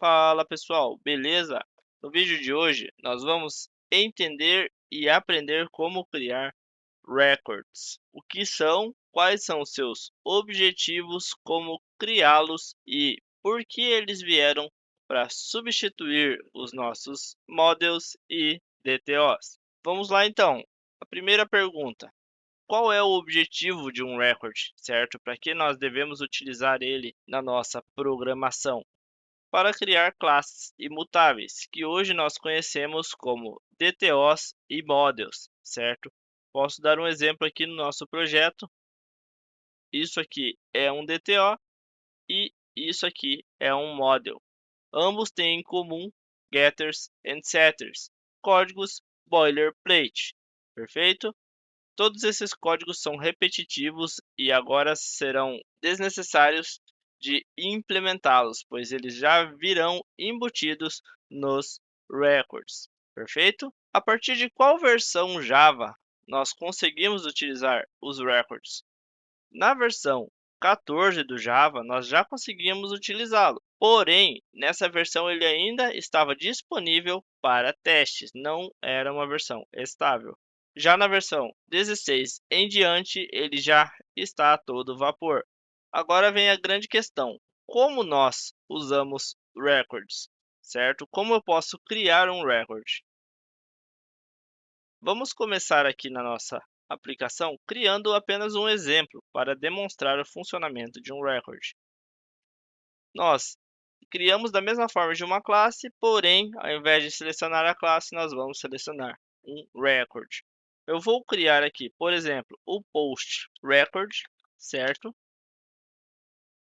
Fala pessoal, beleza? No vídeo de hoje nós vamos entender e aprender como criar records. O que são, quais são os seus objetivos, como criá-los e por que eles vieram para substituir os nossos models e DTOs. Vamos lá então. A primeira pergunta: qual é o objetivo de um record, certo? Para que nós devemos utilizar ele na nossa programação? Para criar classes imutáveis, que hoje nós conhecemos como DTOs e models, certo? Posso dar um exemplo aqui no nosso projeto. Isso aqui é um DTO e isso aqui é um model. Ambos têm em comum getters e setters, códigos boilerplate, perfeito? Todos esses códigos são repetitivos e agora serão desnecessários de implementá-los, pois eles já virão embutidos nos records. Perfeito? A partir de qual versão Java nós conseguimos utilizar os records? Na versão 14 do Java, nós já conseguimos utilizá-lo. Porém, nessa versão ele ainda estava disponível para testes, não era uma versão estável. Já na versão 16 em diante, ele já está a todo vapor. Agora vem a grande questão: como nós usamos records, certo? Como eu posso criar um record? Vamos começar aqui na nossa aplicação criando apenas um exemplo para demonstrar o funcionamento de um record. Nós criamos da mesma forma de uma classe, porém, ao invés de selecionar a classe, nós vamos selecionar um record. Eu vou criar aqui, por exemplo, o post record, certo?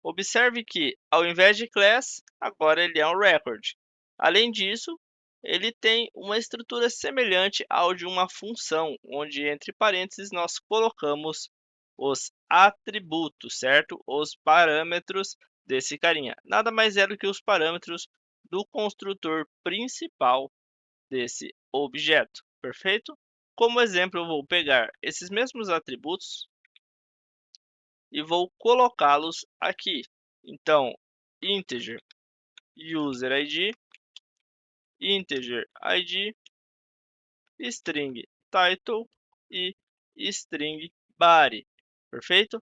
Observe que, ao invés de class, agora ele é um record. Além disso, ele tem uma estrutura semelhante ao de uma função, onde entre parênteses nós colocamos os atributos, certo? Os parâmetros desse carinha. Nada mais é do que os parâmetros do construtor principal desse objeto, perfeito? Como exemplo, eu vou pegar esses mesmos atributos e vou colocá-los aqui. Então, integer user ID, integer ID, string title e string body, perfeito?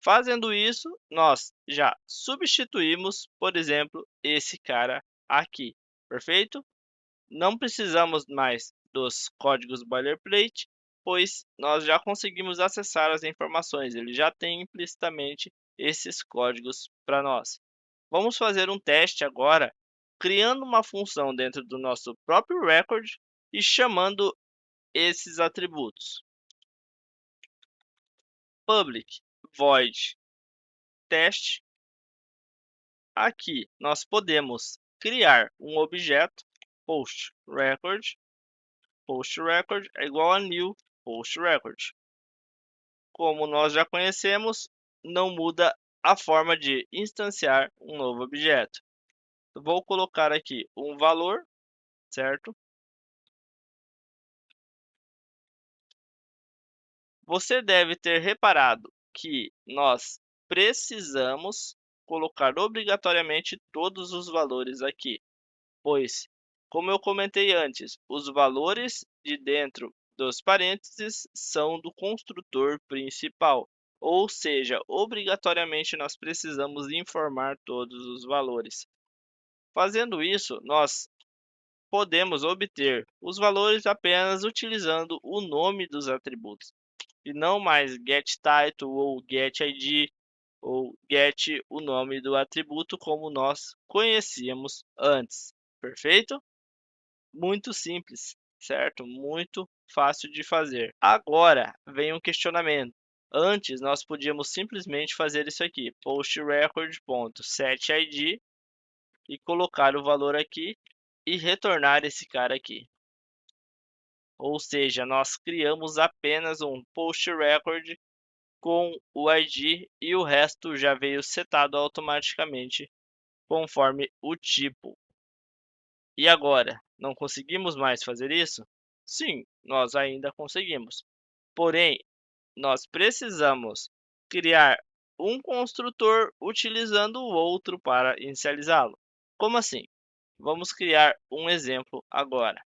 Fazendo isso, nós já substituímos, por exemplo, esse cara aqui, perfeito? Não precisamos mais dos códigos boilerplate, pois nós já conseguimos acessar as informações, ele já tem implicitamente esses códigos para nós. Vamos fazer um teste agora, criando uma função dentro do nosso próprio record e chamando esses atributos. Public void teste. Aqui nós podemos criar um objeto post record é igual a new post record. Como nós já conhecemos, não muda a forma de instanciar um novo objeto. Vou colocar aqui um valor, certo? Você deve ter reparado que nós precisamos colocar obrigatoriamente todos os valores aqui, pois, como eu comentei antes, os valores de dentro dos parênteses são do construtor principal, ou seja, obrigatoriamente nós precisamos informar todos os valores. Fazendo isso, nós podemos obter os valores apenas utilizando o nome dos atributos, e não mais getTitle ou getID ou get o nome do atributo como nós conhecíamos antes. Perfeito? Muito simples, certo? Muito fácil de fazer. Agora vem um questionamento. Antes nós podíamos simplesmente fazer isso aqui, postRecord.setID e colocar o valor aqui e retornar esse cara aqui. Ou seja, nós criamos apenas um post record com o ID e o resto já veio setado automaticamente conforme o tipo. E agora, não conseguimos mais fazer isso? Sim, nós ainda conseguimos. Porém, nós precisamos criar um construtor utilizando o outro para inicializá-lo. Como assim? Vamos criar um exemplo agora.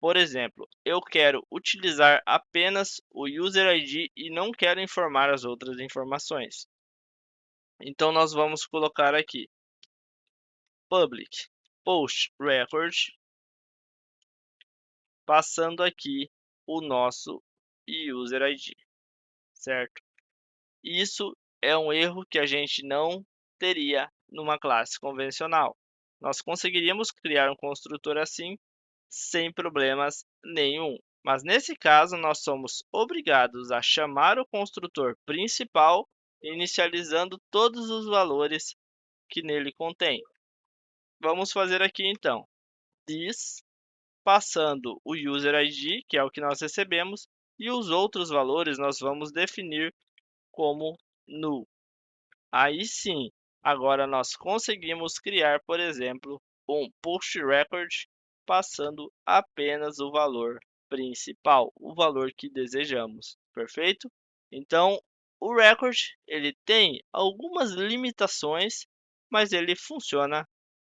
Por exemplo, eu quero utilizar apenas o User ID e não quero informar as outras informações. Então, nós vamos colocar aqui public post record, passando aqui o nosso User ID, certo? Isso é um erro que a gente não teria numa classe convencional. Nós conseguiríamos criar um construtor assim sem problemas nenhum. Mas nesse caso, nós somos obrigados a chamar o construtor principal, inicializando todos os valores que nele contém. Vamos fazer aqui então this, passando o user ID, que é o que nós recebemos, e os outros valores nós vamos definir como null. Aí sim, agora nós conseguimos criar, por exemplo, um post record passando apenas o valor principal, o valor que desejamos, perfeito? Então, o record ele tem algumas limitações, mas ele funciona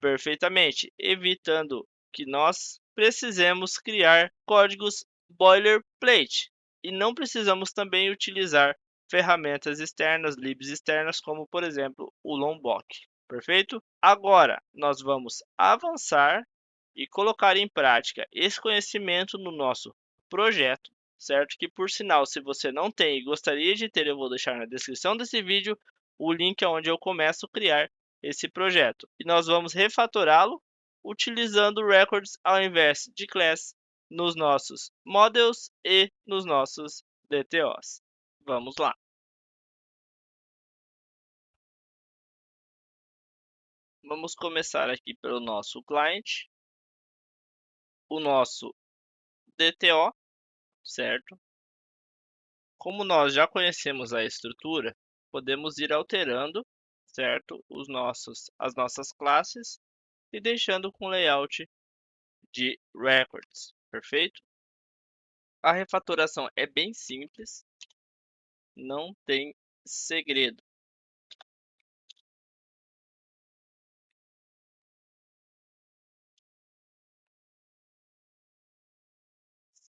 perfeitamente, evitando que nós precisemos criar códigos boilerplate e não precisamos também utilizar ferramentas externas, libs externas, como por exemplo o Lombok. Perfeito? Agora nós vamos avançar e colocar em prática esse conhecimento no nosso projeto, certo? Que por sinal, se você não tem e gostaria de ter, eu vou deixar na descrição desse vídeo o link onde eu começo a criar esse projeto. E nós vamos refatorá-lo utilizando records ao invés de class nos nossos models e nos nossos DTOs. Vamos lá. Vamos começar aqui pelo nosso client, o nosso DTO, certo? Como nós já conhecemos a estrutura, podemos ir alterando, certo? As nossas classes e deixando com layout de records, perfeito? A refatoração é bem simples, não tem segredo.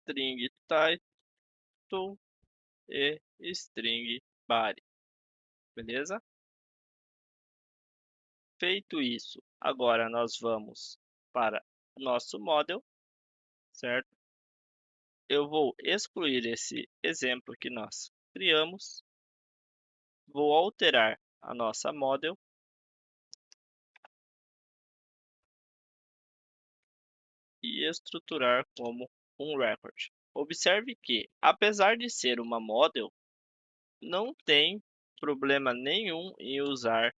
String title e string body, beleza? Feito isso, agora nós vamos para o nosso model, certo? Eu vou excluir esse exemplo que nós criamos, vou alterar a nossa model e estruturar como um record. Observe que, apesar de ser uma model, não tem problema nenhum em usar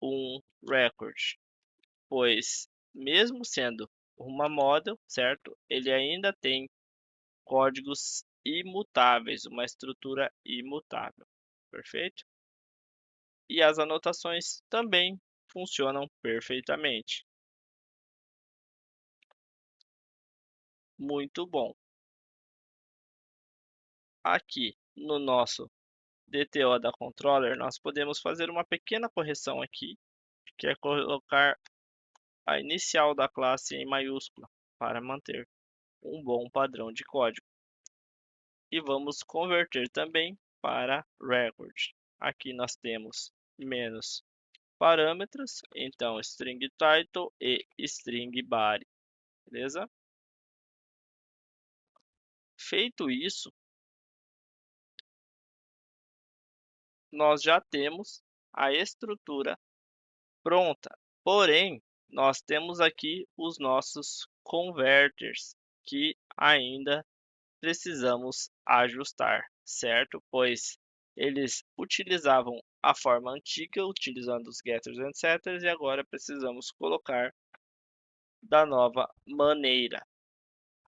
um record, pois mesmo sendo uma model, certo? Ele ainda tem códigos imutáveis, uma estrutura imutável, perfeito? E as anotações também funcionam perfeitamente. Muito bom. Aqui no nosso DTO da controller, nós podemos fazer uma pequena correção aqui, que é colocar a inicial da classe em maiúscula, para manter um bom padrão de código. E vamos converter também para record. Aqui nós temos menos parâmetros, então string title e string body, beleza? Feito isso, nós já temos a estrutura pronta. Porém, nós temos aqui os nossos converters que ainda precisamos ajustar, certo? Pois eles utilizavam a forma antiga, utilizando os getters e setters, e agora precisamos colocar da nova maneira.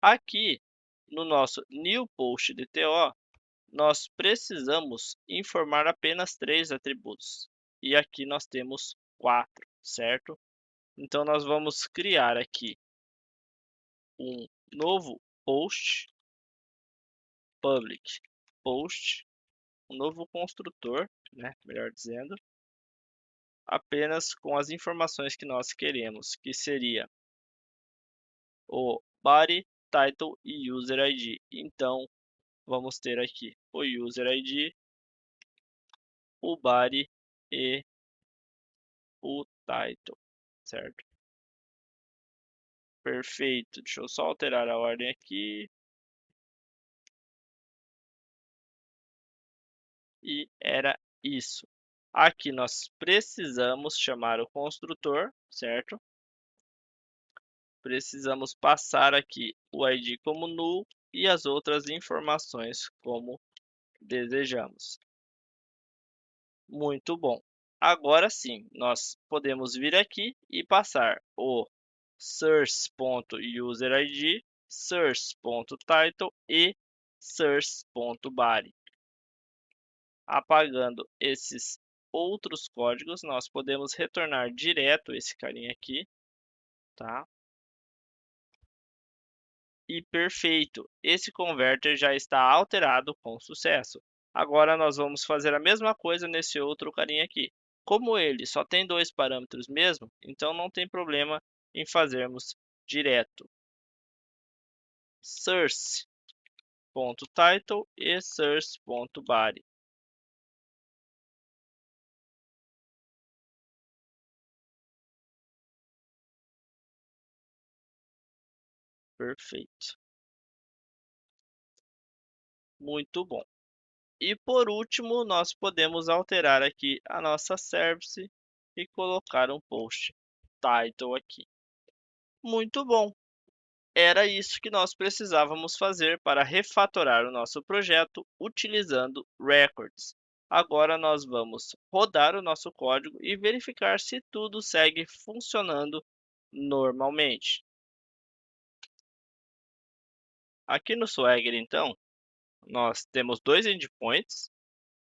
Aqui no nosso new post DTO, nós precisamos informar apenas 3 atributos. E aqui nós temos 4, certo? Então, nós vamos criar aqui um novo post, public post, um novo construtor, né? Melhor dizendo. apenas com as informações que nós queremos, que seria o body, title e user ID. Então, vamos ter aqui o user ID, o body e o title, certo? Perfeito. Deixa eu só alterar a ordem aqui. E era isso. Aqui nós precisamos chamar o construtor, certo? Precisamos passar aqui o ID como null e as outras informações como desejamos. Muito bom. Agora sim, nós podemos vir aqui e passar o source.userid, source.title e source.body. Apagando esses outros códigos, nós podemos retornar direto esse carinha aqui, tá? E perfeito, esse converter já está alterado com sucesso. Agora nós vamos fazer a mesma coisa nesse outro carinha aqui. Como ele só tem dois parâmetros mesmo, então não tem problema em fazermos direto source.title e source.body. Perfeito. Muito bom. E por último, nós podemos alterar aqui a nossa service e colocar um post title aqui. Muito bom! Era isso que nós precisávamos fazer para refatorar o nosso projeto utilizando records. Agora nós vamos rodar o nosso código e verificar se tudo segue funcionando normalmente. Aqui no Swagger, então, nós temos dois endpoints,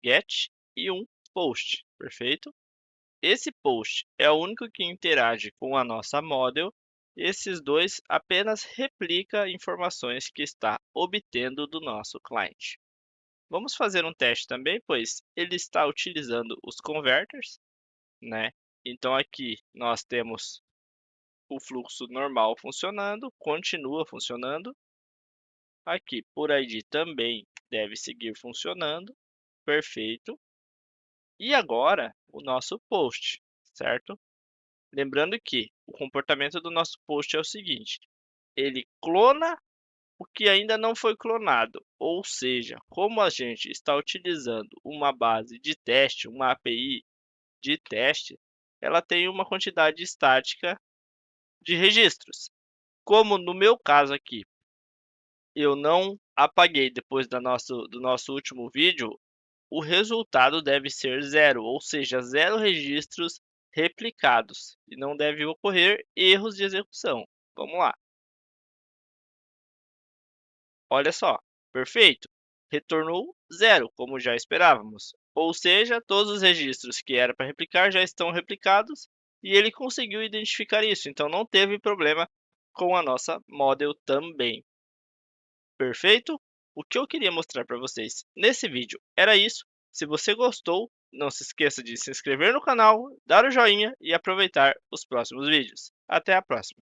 get e um post, perfeito? Esse post é o único que interage com a nossa model. Esses dois apenas replica informações que está obtendo do nosso cliente. Vamos fazer um teste também, pois ele está utilizando os converters, né? Então aqui nós temos o fluxo normal funcionando, continua funcionando. Aqui por ID também deve seguir funcionando, perfeito. E agora o nosso post, certo? Lembrando que o comportamento do nosso post é o seguinte: ele clona o que ainda não foi clonado, ou seja, como a gente está utilizando uma base de teste, uma API de teste, ela tem uma quantidade estática de registros. Como no meu caso aqui, eu não apaguei depois do nosso último vídeo, o resultado deve ser zero, ou seja, zero registros replicados, e não deve ocorrer erros de execução. Vamos lá. Olha só, perfeito. Retornou zero, como já esperávamos. Ou seja, todos os registros que era para replicar já estão replicados e ele conseguiu identificar isso. Então, não teve problema com a nossa model também. Perfeito? O que eu queria mostrar para vocês nesse vídeo era isso. Se você gostou, não se esqueça de se inscrever no canal, dar o joinha e aproveitar os próximos vídeos. Até a próxima!